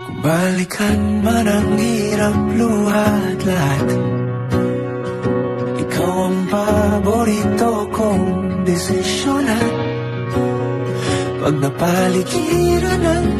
Kung balikan man ang hirap, luha at lahat, ikaw ang paborito kong desisyonan. Pag napaligiran ng